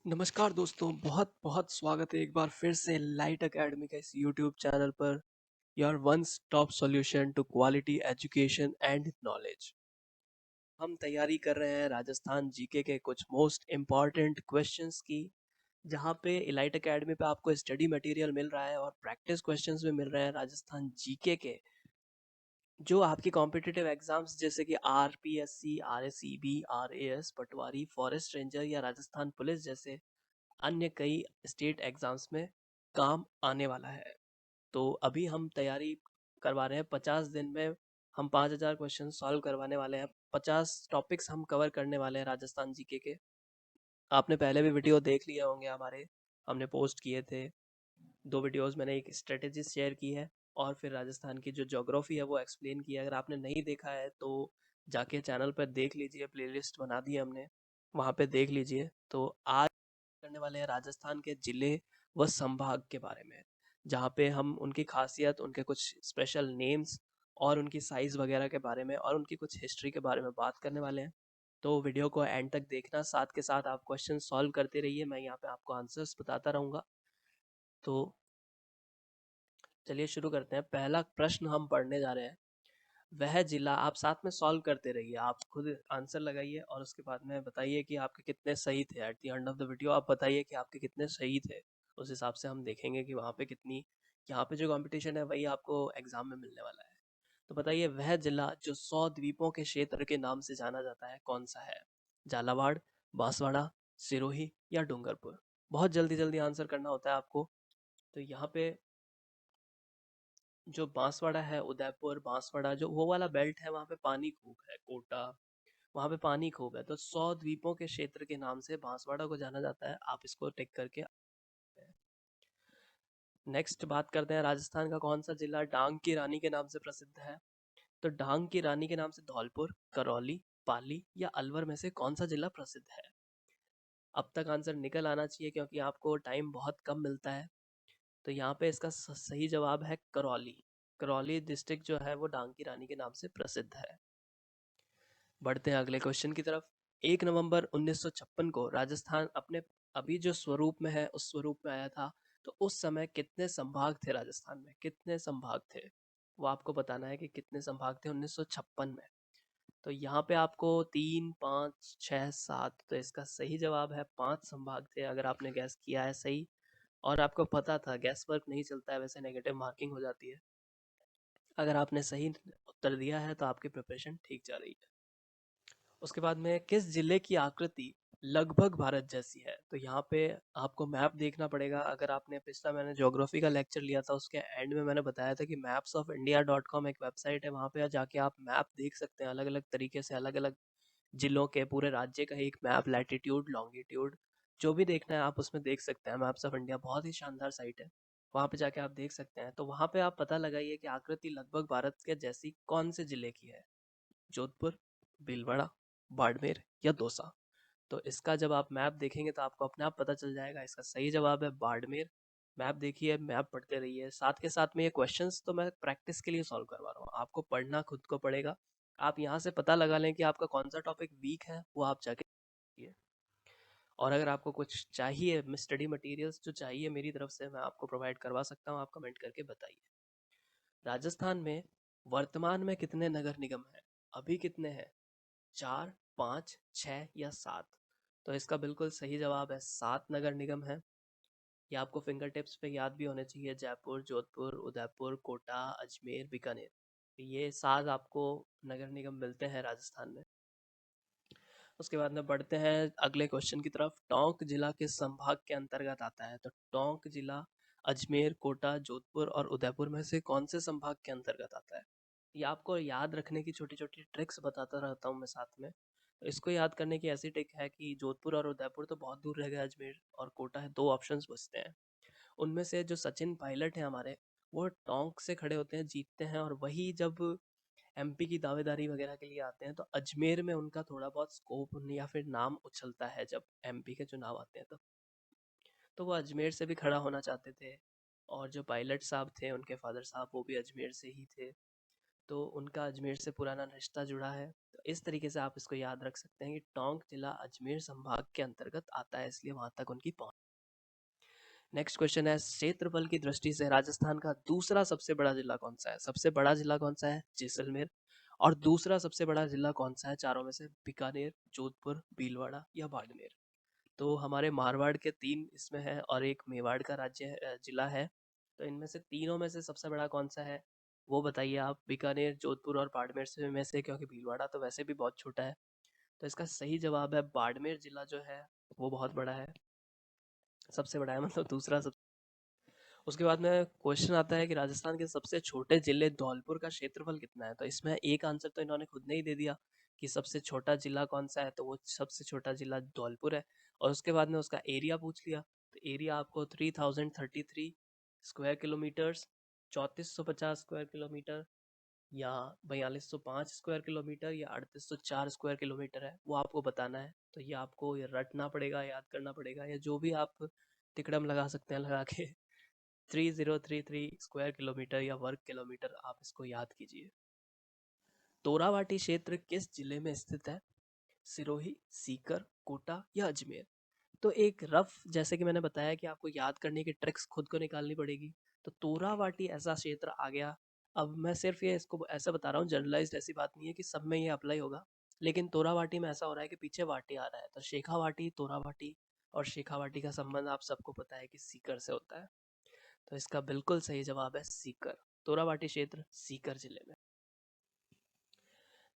नमस्कार दोस्तों, बहुत बहुत स्वागत है एक बार फिर से लाइट एकेडमी का इस यूट्यूब चैनल पर। Your one stop solution to quality education and knowledge. हम तैयारी कर रहे हैं राजस्थान जीके के कुछ मोस्ट इम्पॉर्टेंट क्वेश्चंस की, जहाँ पे इलाइट एकेडमी पे आपको स्टडी मटेरियल मिल रहा है और प्रैक्टिस क्वेश्चंस भी मिल रहे हैं राजस्थान जीके के, जो आपकी कॉम्पिटिटिव एग्जाम्स जैसे कि आरपीएससी, आरएसईबी, आरएएस, पटवारी, फॉरेस्ट रेंजर या राजस्थान पुलिस जैसे अन्य कई स्टेट एग्जाम्स में काम आने वाला है। तो अभी हम तैयारी करवा रहे हैं 50 दिन में। हम 5000 क्वेश्चन सॉल्व करवाने वाले हैं। 50 टॉपिक्स हम कवर करने वाले हैं राजस्थान जीके के। आपने पहले भी वीडियो देख लिए होंगे हमारे, हमने पोस्ट किए थे। 2 वीडियोस मैंने एक स्ट्रेटेजी शेयर की है और फिर राजस्थान की जो ज्योग्राफी है वो एक्सप्लेन किया है। अगर आपने नहीं देखा है तो जाके चैनल पर देख लीजिए, प्लेलिस्ट बना दी है हमने, वहाँ पे देख लीजिए। तो आज करने वाले हैं राजस्थान के जिले व संभाग के बारे में, जहाँ पे हम उनकी खासियत, उनके कुछ स्पेशल नेम्स और उनकी साइज वगैरह के बारे में और उनकी कुछ हिस्ट्री के बारे में बात करने वाले हैं। तो वीडियो को एंड तक देखना, साथ के साथ आप क्वेश्चन सॉल्व करते रहिए, मैं यहाँ पे आपको आंसर्स बताता रहूँगा। तो चलिए शुरू करते हैं। पहला प्रश्न हम पढ़ने जा रहे हैं। वह जिला, आप साथ में सॉल्व करते रहिए, आप खुद आंसर लगाइए और उसके बाद में बताइए कि आपके कितने सही थे। At the end of the video आप बताइए कि आपके कितने सही थे। उस हिसाब से हम देखेंगे कि वहाँ पे कितनी, यहाँ पे जो कंपटीशन है वही आपको एग्जाम में मिलने वाला है। तो बताइए, वह जिला जो 100 द्वीपों के क्षेत्र के नाम से जाना जाता है कौन सा है? झालावाड़, बांसवाड़ा, सिरोही या डूंगरपुर? बहुत जल्दी जल्दी आंसर करना होता है आपको। तो यहाँ पे जो बांसवाड़ा है, उदयपुर बांसवाड़ा, जो वो वाला बेल्ट है, वहाँ पे पानी खूब है। कोटा, वहाँ पे पानी खूब है। तो 100 द्वीपों के क्षेत्र के नाम से बांसवाड़ा को जाना जाता है। आप इसको टिक करके। नेक्स्ट बात करते हैं, राजस्थान का कौन सा जिला डांग की रानी के नाम से प्रसिद्ध है? तो डांग की रानी के नाम से धौलपुर, करौली, पाली या अलवर में से कौन सा जिला प्रसिद्ध है? अब तक आंसर निकल आना चाहिए क्योंकि आपको टाइम बहुत कम मिलता है। तो यहाँ पे इसका सही जवाब है करौली। करौली डिस्ट्रिक्ट जो है वो डांग की रानी के नाम से प्रसिद्ध है। बढ़ते हैं अगले क्वेश्चन की तरफ। 1 नवंबर 1956 को राजस्थान अपने अभी जो स्वरूप में है उस स्वरूप में आया था। तो उस समय कितने संभाग थे राजस्थान में? कितने संभाग थे वो आपको बताना है कि कितने संभाग थे 1956 में। तो यहाँ पे आपको 3, 5, 6, 7, तो इसका सही जवाब है 5 संभाग थे। अगर आपने गैस किया है सही और आपको पता था, गैस वर्क नहीं चलता है वैसे, नेगेटिव मार्किंग हो जाती है। अगर आपने सही उत्तर दिया है तो आपकी प्रिपरेशन ठीक जा रही है। उसके बाद में, किस जिले की आकृति लगभग भारत जैसी है? तो यहाँ पे आपको मैप देखना पड़ेगा। अगर आपने पिछला, मैंने ज्योग्राफी का लेक्चर लिया था, उसके एंड में मैंने बताया था कि mapsofIndia.com एक वेबसाइट है, वहाँ पे जाके आप मैप देख सकते हैं अलग अलग तरीके से, अलग अलग जिलों के, पूरे राज्य का एक मैप, लैटिट्यूड लॉन्गिट्यूड जो भी देखना है आप उसमें देख सकते हैं। मैप्स ऑफ इंडिया बहुत ही शानदार साइट है, वहाँ पे जाके आप देख सकते हैं। तो वहाँ पे आप पता लगाइए कि आकृति लगभग भारत के जैसी कौन से जिले की है? जोधपुर, भीलवाड़ा, बाड़मेर या दौसा? तो इसका जब आप मैप देखेंगे तो आपको अपने आप पता चल जाएगा। इसका सही जवाब है बाड़मेर। मैप देखिए, मैप पढ़ते रहिए, साथ के साथ में ये क्वेश्चंस तो मैं प्रैक्टिस के लिए सॉल्व करवा रहा हूँ, आपको पढ़ना खुद को पड़ेगा। आप यहाँ से पता लगा लें कि आपका कौन सा टॉपिक वीक है, वो आप जाके देखिए। और अगर आपको कुछ चाहिए, स्टडी मटेरियल्स जो चाहिए मेरी तरफ से, मैं आपको प्रोवाइड करवा सकता हूँ, आप कमेंट करके बताइए। राजस्थान में वर्तमान में कितने नगर निगम हैं? अभी कितने हैं? 4, 5, 6 या 7? तो इसका बिल्कुल सही जवाब है 7 नगर निगम है। ये आपको फिंगर टिप्स पे याद भी होने चाहिए। जयपुर, जोधपुर, उदयपुर, कोटा, अजमेर, बीकानेर, ये 7 आपको नगर निगम मिलते हैं राजस्थान में। उसके बाद में बढ़ते हैं अगले क्वेश्चन की तरफ। टोंक जिला किस संभाग के अंतर्गत आता है? तो टोंक जिला अजमेर, कोटा, जोधपुर और उदयपुर में से कौन से संभाग के अंतर्गत आता है? ये आपको याद रखने की छोटी छोटी ट्रिक्स बताता रहता हूँ मैं साथ में। इसको याद करने की ऐसी ट्रिक है कि जोधपुर और उदयपुर तो बहुत दूर रह गए, अजमेर और कोटा है, 2 ऑप्शंस बचते हैं। उनमें से जो सचिन पायलट हैं हमारे, वो टोंक से खड़े होते हैं, जीतते हैं, और वही जब एमपी की दावेदारी वगैरह के लिए आते हैं तो अजमेर में उनका थोड़ा बहुत स्कोप या फिर नाम उछलता है। जब एमपी के चुनाव आते हैं तो वो अजमेर से भी खड़ा होना चाहते थे। और जो पायलट साहब थे, उनके फादर साहब, वो भी अजमेर से ही थे, तो उनका अजमेर से पुराना रिश्ता जुड़ा है। तो इस तरीके से आप इसको याद रख सकते हैं कि टोंक जिला अजमेर संभाग के अंतर्गत आता है, इसलिए वहां तक उनकी पहुंच। नेक्स्ट क्वेश्चन है, क्षेत्रफल की दृष्टि से राजस्थान का दूसरा सबसे बड़ा जिला कौन सा है? सबसे बड़ा जिला कौन सा है? जैसलमेर। और दूसरा सबसे बड़ा जिला कौन सा है चारों में से? बीकानेर, जोधपुर, भीलवाड़ा या बाड़मेर। तो हमारे मारवाड़ के 3 इसमें है और एक मेवाड़ का जिला है। तो इनमें से तीनों में से सबसे बड़ा कौन सा है वो बताइए आप। बीकानेर, जोधपुर और बाड़मेर से क्योंकि भीलवाड़ा तो वैसे भी बहुत छोटा है। तो इसका सही जवाब है बाड़मेर जिला जो है वो बहुत बड़ा है, सबसे बड़ा है, मतलब दूसरा सब। उसके बाद में क्वेश्चन आता है कि राजस्थान के सबसे छोटे जिले धौलपुर का क्षेत्रफल कितना है? तो इसमें एक आंसर तो इन्होंने खुद ने ही दे दिया कि सबसे छोटा जिला कौन सा है, तो वो सबसे छोटा जिला धौलपुर है। और उसके बाद में उसका एरिया पूछ लिया, तो एरिया आपको 3033 स्क्वायर किलोमीटर्स, 3450 स्क्वायर किलोमीटर या 4205 स्क्वायर किलोमीटर या 3804 स्क्वायर किलोमीटर है, वो आपको बताना है। तो ये आपको ये रटना पड़ेगा, याद करना पड़ेगा, या जो भी आप तिकड़म लगा सकते हैं लगा के 3033 स्क्वायर किलोमीटर या वर्ग किलोमीटर आप इसको याद कीजिए। तोरावाटी क्षेत्र किस जिले में स्थित है? सिरोही, सीकर, कोटा या अजमेर। तो एक रफ, जैसे कि मैंने बताया कि आपको याद करने की ट्रिक्स खुद को निकालनी पड़ेगी। तो तोरावाटी ऐसा क्षेत्र आ गया। अब मैं सिर्फ ये इसको ऐसा बता रहा हूँ, जनरलाइज्ड, ऐसी बात नहीं है कि सब में ये अप्लाई होगा, लेकिन तोरावाटी में ऐसा हो रहा है कि पीछे वाटी आ रहा है, तो शेखावाटी, तोरावाटी। और शेखावाटी का संबंध आप सबको पता है कि सीकर से होता है। तो इसका बिल्कुल सही जवाब है सीकर। तोरावाटी क्षेत्र सीकर जिले में।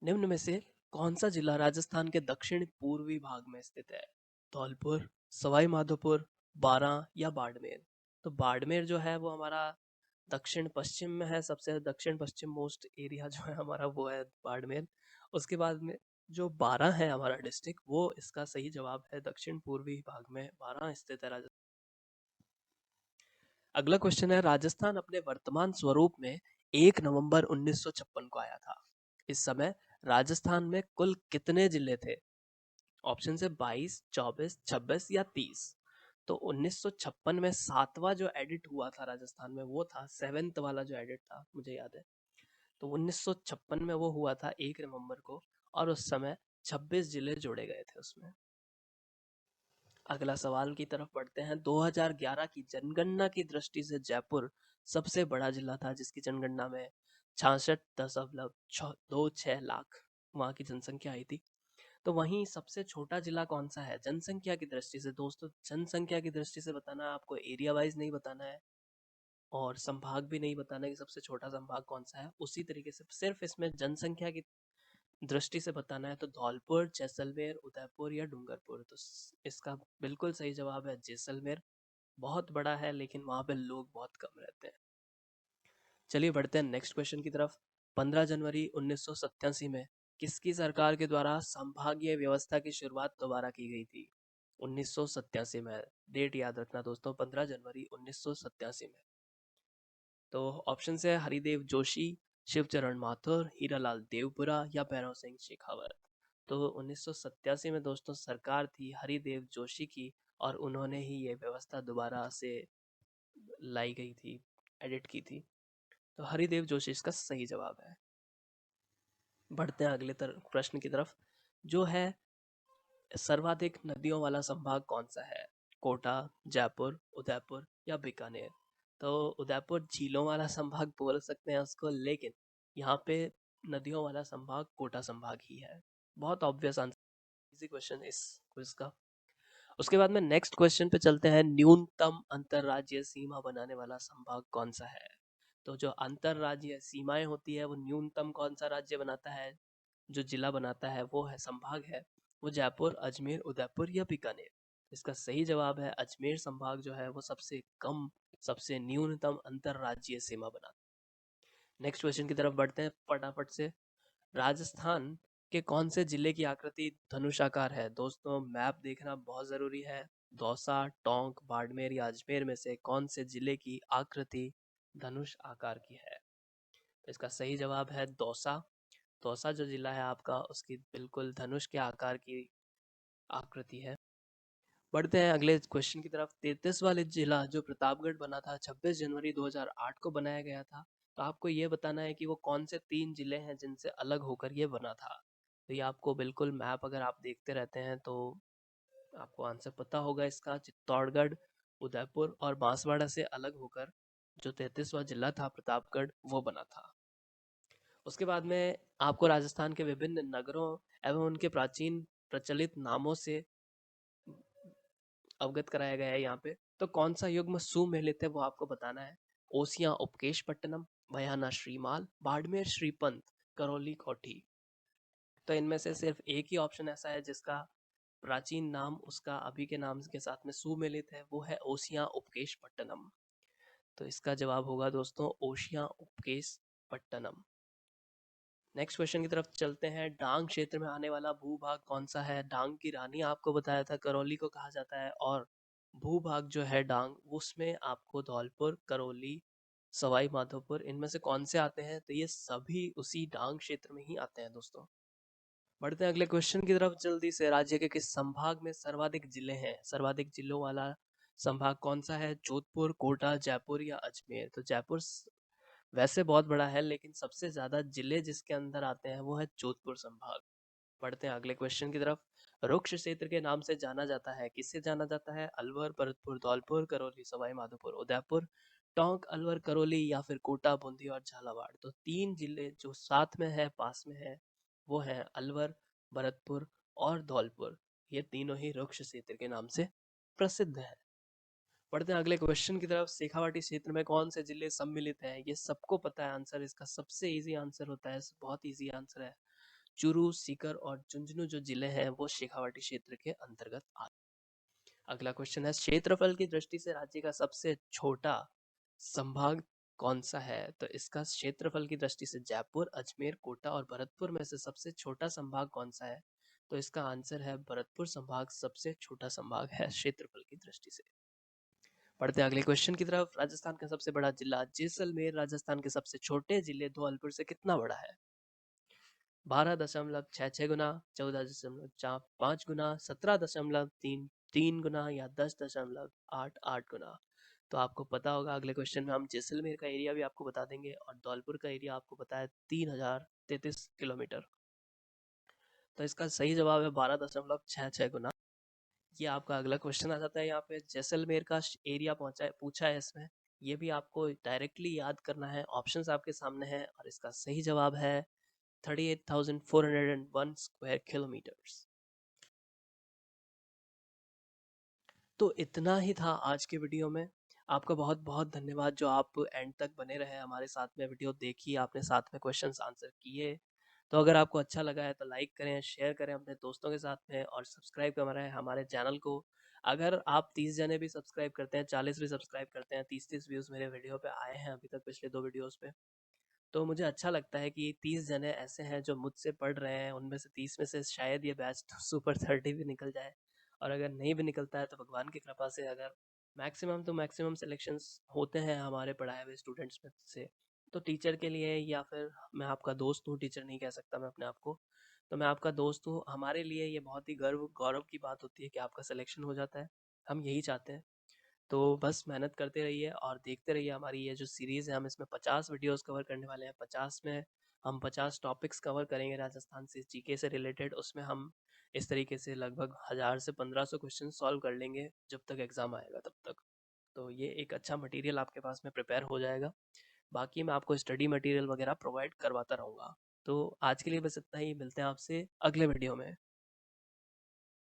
निम्न में से कौन सा जिला राजस्थान के दक्षिण पूर्वी भाग में स्थित है? धौलपुर, सवाई माधोपुर, बारां या बाड़मेर। तो बाड़मेर जो है वो हमारा दक्षिण पश्चिम में है, सबसे दक्षिण पश्चिम मोस्ट एरिया जो है हमारा वो है बाड़मेर। उसके बाद में जो बारां है हमारा डिस्ट्रिक्ट, वो इसका सही जवाब है। दक्षिण पूर्वी भाग में बारां स्थित है राजस्थान। अगला क्वेश्चन है, राजस्थान अपने वर्तमान स्वरूप में 1 नवंबर 1956 को आया था। इस समय राजस्थान में कुल कितने जिले थे? ऑप्शन है 22, 24, 26 या 30। तो 1956 में 7वां जो एडिट हुआ था राजस्थान में वो था 7th वाला जो एडिट था, मुझे याद है। तो 1956 में वो हुआ था 1 नवंबर को, और उस समय 26 जिले जोड़े गए थे उसमें। अगला सवाल की तरफ बढ़ते हैं। 2011 की जनगणना की दृष्टि से जयपुर सबसे बड़ा जिला था, जिसकी जनगणना में 66.26 लाख वहां की जनसंख्या आई थी। तो वहीं सबसे छोटा जिला कौन सा है जनसंख्या की दृष्टि से? दोस्तों, जनसंख्या की दृष्टि से बताना है आपको, एरिया वाइज नहीं बताना है और संभाग भी नहीं बताना है कि सबसे छोटा संभाग कौन सा है। उसी तरीके से सिर्फ इसमें जनसंख्या की दृष्टि से बताना है। तो धौलपुर, जैसलमेर, उदयपुर या डूंगरपुर। तो इसका बिल्कुल सही जवाब है जैसलमेर। बहुत बड़ा है लेकिन वहां पे लोग बहुत कम रहते हैं। चलिए बढ़ते हैं नेक्स्ट क्वेश्चन की तरफ। 15 जनवरी 1987 में किसकी सरकार के द्वारा संभागीय व्यवस्था की शुरुआत दोबारा की गई थी? 1987 में, डेट याद रखना दोस्तों, 15 जनवरी 1987 में। तो ऑप्शन है हरिदेव जोशी, शिवचरण माथुर, हीरालाल देवपुरा या भैरव सिंह शेखावत। तो 1987 में दोस्तों सरकार थी हरिदेव जोशी की, और उन्होंने ही ये व्यवस्था दोबारा से लाई गई थी, एडिट की थी। तो हरिदेव जोशी इसका सही जवाब है। बढ़ते हैं अगले प्रश्न की तरफ, जो है सर्वाधिक नदियों वाला संभाग कौन सा है? कोटा, जयपुर, उदयपुर या बीकानेर। तो उदयपुर झीलों वाला संभाग बोल सकते हैं उसको, लेकिन यहाँ पे नदियों वाला संभाग कोटा संभाग ही है। बहुत ऑब्वियस आंसर, इजी क्वेश्चन इस क्विज का। उसके बाद में नेक्स्ट क्वेश्चन पे चलते हैं। न्यूनतम अंतरराज्यीय सीमा बनाने वाला संभाग कौन सा है? तो जो अंतरराज्यीय सीमाएं होती है वो न्यूनतम कौन सा राज्य बनाता है, जो जिला बनाता है, वो है संभाग है, वो जयपुर, अजमेर, उदयपुर या बीकानेर। इसका सही जवाब है अजमेर संभाग जो है वो सबसे कम, सबसे न्यूनतम अंतरराज्यीय सीमा बनाता है। नेक्स्ट क्वेश्चन की तरफ बढ़ते हैं फटाफट से। राजस्थान के कौन से जिले की आकृति धनुषाकार है? दोस्तों, मैप देखना बहुत जरूरी है। दौसा, टोंक, बाड़मेर या अजमेर में से कौन से जिले की आकृति धनुष आकार की है? तो इसका सही जवाब है दौसा। दौसा जो जिला है आपका, उसकी बिल्कुल धनुष के आकार की आकृति है। बढ़ते हैं अगले क्वेश्चन की तरफ। 33 वाले जिला जो प्रतापगढ़ बना था 26 जनवरी 2008 को बनाया गया था। तो आपको ये बताना है कि वो कौन से 3 जिले हैं जिनसे अलग होकर ये बना था। तो ये आपको बिल्कुल मैप अगर आप देखते रहते हैं तो आपको आंसर पता होगा इसका। चित्तौड़गढ़, उदयपुर और बांसवाड़ा से अलग होकर जो 33वां जिला था प्रतापगढ़ वो बना था। उसके बाद में आपको राजस्थान के विभिन्न नगरों एवं उनके प्राचीन प्रचलित नामों से अवगत कराया गया है यहाँ पे। तो कौन सा युग्म सुमेलित है वो आपको बताना है। ओसियां उपकेश पट्टनम, भयाना श्रीमाल, बाड़मेर श्रीपंत, करौली कोठी। तो इनमें से सिर्फ एक ही ऑप्शन ऐसा है जिसका प्राचीन नाम उसका अभी के नाम के साथ में सुमेलित है, वो है ओसियां उपकेश पट्टनम। तो इसका जवाब होगा दोस्तों ओशियां उपकेश पट्टनम। नेक्स्ट क्वेश्चन की तरफ चलते हैं। डांग क्षेत्र में आने वाला भूभाग कौन सा है। डांग की रानी आपको बताया था करौली को कहा जाता है, और भूभाग जो है डांग उसमें आपको धौलपुर, करौली, सवाई माधोपुर इनमें से कौन से आते हैं। तो ये सभी उसी डांग क्षेत्र में ही आते हैं दोस्तों। बढ़ते हैं अगले क्वेश्चन की तरफ जल्दी से। राज्य के किस संभाग में सर्वाधिक जिले हैं। सर्वाधिक जिलों वाला संभाग कौन सा है। जोधपुर, कोटा, जयपुर या अजमेर। तो जयपुर वैसे बहुत बड़ा है लेकिन सबसे ज्यादा जिले जिसके अंदर आते हैं वो है जोधपुर संभाग। बढ़ते हैं अगले क्वेश्चन की तरफ। रुक्ष क्षेत्र के नाम से जाना जाता है, किससे जाना जाता है। अलवर, भरतपुर, धौलपुर, करौली, सवाई माधोपुर, उदयपुर, टोंक, अलवर, करौली या फिर कोटा, बूंदी और झालावाड़। तो तीन जिले जो साथ में है, पास में है, वो है अलवर, भरतपुर और धौलपुर। ये तीनों ही रुक्ष क्षेत्र के नाम से प्रसिद्ध है। बढ़ते हैं अगले क्वेश्चन की तरफ। शेखावाटी क्षेत्र में कौन से जिले सम्मिलित हैं। ये सबको पता है आंसर इसका, सबसे इजी आंसर होता है, बहुत इजी आंसर है। चूरू, सीकर और झुंझुनू जो जिले हैं वो शेखावाटी क्षेत्र के अंतर्गत आते हैं। अगला क्वेश्चन है क्षेत्रफल की दृष्टि से राज्य का सबसे छोटा संभाग कौन सा है। तो इसका क्षेत्रफल की दृष्टि से जयपुर, अजमेर, कोटा और भरतपुर में से सबसे छोटा संभाग कौन सा है। तो इसका आंसर है भरतपुर संभाग सबसे छोटा संभाग है क्षेत्रफल की दृष्टि से। बढ़ते हैं अगले क्वेश्चन की तरफ। राजस्थान का सबसे बड़ा जिला जैसलमेर राजस्थान के सबसे छोटे जिले धौलपुर से कितना बड़ा है। 12.66 गुना, 14.5 गुना, 17.33 गुना या 10.88 गुना। तो आपको पता होगा अगले क्वेश्चन में हम जैसलमेर का एरिया भी आपको बता देंगे, और धौलपुर का एरिया आपको पता है 3033 किलोमीटर। तो इसका सही जवाब है 12.66 गुना। ये आपका अगला क्वेश्चन आ जाता है। यहाँ पे जैसलमेर का एरिया पूछा है इसमें। ये भी आपको डायरेक्टली याद करना है, ऑप्शंस आपके सामने हैं, और इसका सही जवाब है 38,401 स्क्वायर किलोमीटर्स। तो इतना ही था आज के वीडियो में। आपका बहुत बहुत धन्यवाद जो आप एंड तक बने रहे हमारे साथ में, वीडियो देखी आपने, साथ में क्वेश्चंस आंसर किए। तो अगर आपको अच्छा लगा है तो लाइक करें, शेयर करें अपने दोस्तों के साथ में, और सब्सक्राइब करें हमारे चैनल को। अगर आप 30 जने भी सब्सक्राइब करते हैं, 40 भी सब्सक्राइब करते हैं, 30 व्यूज़ मेरे वीडियो पे आए हैं अभी तक पिछले 2 वीडियोस पे, तो मुझे अच्छा लगता है कि 30 जने ऐसे हैं जो मुझसे पढ़ रहे हैं। उनमें से 30 में से शायद ये बैच सुपर 30 भी निकल जाए, और अगर नहीं भी निकलता है तो भगवान की कृपा से अगर मैक्सिमम तो मैक्सिमम सिलेक्शंस होते हैं हमारे पढ़ाए हुए स्टूडेंट्स में से, तो टीचर के लिए, या फिर मैं आपका दोस्त हूँ, टीचर नहीं कह सकता मैं अपने आप को, तो मैं आपका दोस्त हूँ, हमारे लिए ये बहुत ही गौरव की बात होती है कि आपका सिलेक्शन हो जाता है। हम यही चाहते हैं। तो बस मेहनत करते रहिए और देखते रहिए हमारी ये जो सीरीज़ है। हम इसमें 50 वीडियोस कवर करने वाले हैं। 50 में हम 50 टॉपिक्स कवर करेंगे राजस्थान से, जीके से रिलेटेड। उसमें हम इस तरीके से लगभग 1000 से 1500 क्वेश्चन सॉल्व कर लेंगे जब तक एग्ज़ाम आएगा तब तक। तो ये एक अच्छा मटेरियल आपके पास में प्रिपेयर हो जाएगा। बाकी मैं आपको स्टडी मटेरियल वगैरह प्रोवाइड करवाता रहूँगा। तो आज के लिए बस इतना ही, मिलते हैं आपसे अगले वीडियो में।